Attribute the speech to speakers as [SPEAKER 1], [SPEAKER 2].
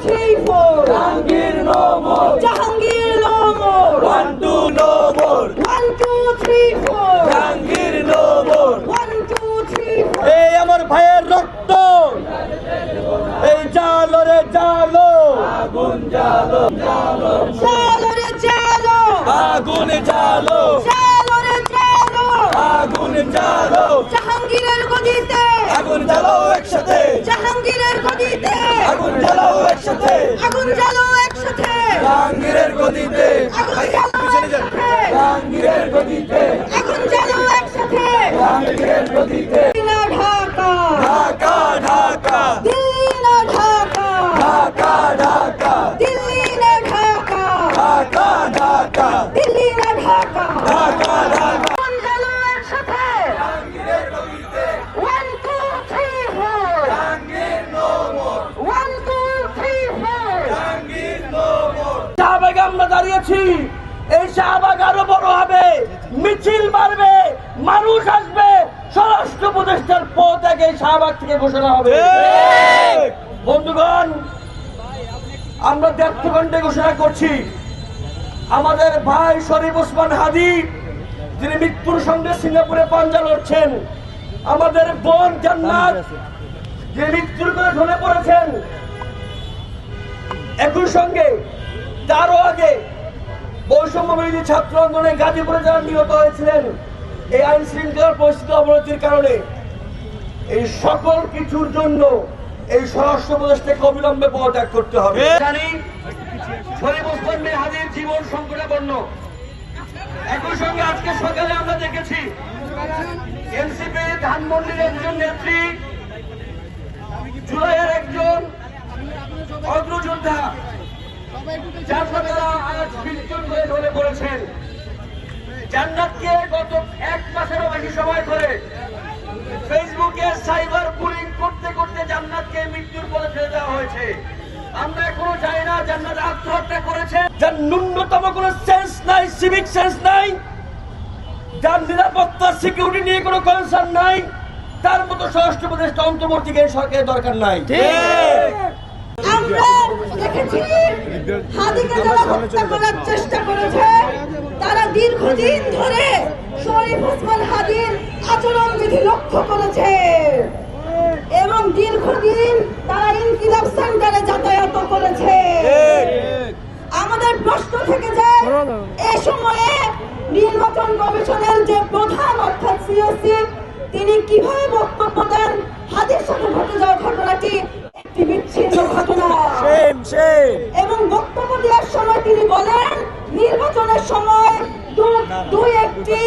[SPEAKER 1] 3, 4.
[SPEAKER 2] Jahangir no more.
[SPEAKER 1] Jahangir no more.
[SPEAKER 2] 1, 2, no more.
[SPEAKER 1] 1, 2, 3, 4.
[SPEAKER 2] Jahangir no more.
[SPEAKER 1] 1, 2, 3, 4.
[SPEAKER 2] এই আমার ভাইয়ের রক্ত, এই জালো রে জালো, আগুন জালো জালো,
[SPEAKER 1] জালো রে জালো,
[SPEAKER 2] আগুন জালো,
[SPEAKER 1] জালো রে জালো,
[SPEAKER 2] আগুন জালো,
[SPEAKER 1] জাহাঙ্গীরের গদিতে,
[SPEAKER 2] আগুন জ্বালো একসাথে,
[SPEAKER 1] জাহাঙ্গীরের গদিতে,
[SPEAKER 2] আগুন জ্বালাও একসাথে,
[SPEAKER 1] আগুন জ্বালো একসাথে,
[SPEAKER 2] জাহাঙ্গীরের গদিতে,
[SPEAKER 1] আগুন জ্বালো একসাথে,
[SPEAKER 2] জাহাঙ্গীরের গদিতে,
[SPEAKER 1] আগুন জ্বালো একসাথে।
[SPEAKER 2] জাহাঙ্গীরের গদিতে।
[SPEAKER 1] দিল্লি না ঢাকা,
[SPEAKER 2] ঢাকা ঢাকা,
[SPEAKER 1] দিল্লি না ঢাকা,
[SPEAKER 2] ঢাকা ঢাকা,
[SPEAKER 1] দিল্লি না ঢাকা,
[SPEAKER 2] ঢাকা ঢাকা,
[SPEAKER 1] দিল্লি না ঢাকা,
[SPEAKER 2] ঢাকা ঢাকা।
[SPEAKER 1] আগুন জ্বালো একসাথে।
[SPEAKER 2] জাহাঙ্গীরের গদিতে,
[SPEAKER 1] 1, 2, 3, 4.
[SPEAKER 2] Jahangir no more,
[SPEAKER 1] 1, 2, 3, 4.
[SPEAKER 2] Jahangir no more। শাহবাগে আমরা দাঁড়িয়েছি, এই শাহবাগ আরো বড় হবে, মিছিল মারবে, মানুষ আসবে, স্বরাষ্ট্র উপদেষ্টার পদ আগে শাহবাগ থেকে ঘোষণা হবে। বন্ধুগণ, আমরা 1.5 ঘন্টায় ঘোষণা করছি, আমাদের ভাই শরীফ ওসমান হাদি যিনি মৃত্যুর সঙ্গে সিঙ্গাপুরে পাঞ্জা লড়ছেন, আমাদের বোন জান্নাত যে মৃত্যুর করে ঢলে পড়েছেন, একই সঙ্গে তারও আগে বৈষম্য বিরোধী ছাত্র আন্দোলনে গাজীপুরে যারা নিহত হয়েছিলেন এই আইন শৃঙ্খলার পরিস্থিতি অবনতির কারণে, এই সকল কিছুর জন্য এই স্বরাষ্ট্র উপদেষ্টাকে অবিলম্বে পদত্যাগ করতে হবে। জানি শরীফ ওসমান হাদির জীবন সংকটাপন্ন। একই সঙ্গে আজকে সকালে আমরা দেখেছি এনসিপি ধানমন্ডির একজন নেত্রী, জুলাইয়ের একজন অগ্রযোদ্ধা, যার তারা আজ মৃত্যুর হয়ে ঢলে পড়েছেন। জান্নাতকে গত 1 মাসেরও বেশি সময় ধরে ফেসবুকে সাইবার বুলিং করতে করতে জান্নাতকে মৃত্যুর পথে ফেলে দেওয়া হয়েছে। আমরা এখনো জানি না জান্নাত আত্মহত্যা করেছে, যার ন্যূনতম কোনো সেন্স নাই, সিভিক সেন্স নাই, যার নিরাপত্তা সিকিউরিটি নিয়ে কোনো কনসার্ন নাই, তার মতো স্বরাষ্ট্র উপদেষ্টা অন্তর্বর্তীকালীন সরকারের দরকার নাই।
[SPEAKER 1] আমরা দেখেছি হাদিকে যারা হত্যা করার চেষ্টা করেছে, তারা দীর্ঘদিন ধরে শরীফ ওসমান হাদির আচরণবিধি লক্ষ্য করেছে এবং দীর্ঘদিন তারা ইনকিলাব সেন্টারে যাতায়াত করেছে। আমাদের প্রশ্ন থেকে যে এ সময়ে নির্বাচন কমিশনের যে প্রধান অর্থাৎ সিওসি, তিনি কিভাবে বক্তব্য দেন হাদির সাথে ঘটে যাওয়া ঘটনাটি একটি বিচ্ছিন্ন ঘটনা, এবং বক্তব্য দেওয়ার সময় তিনি বলেন নির্বাচনের সময় দুই একটি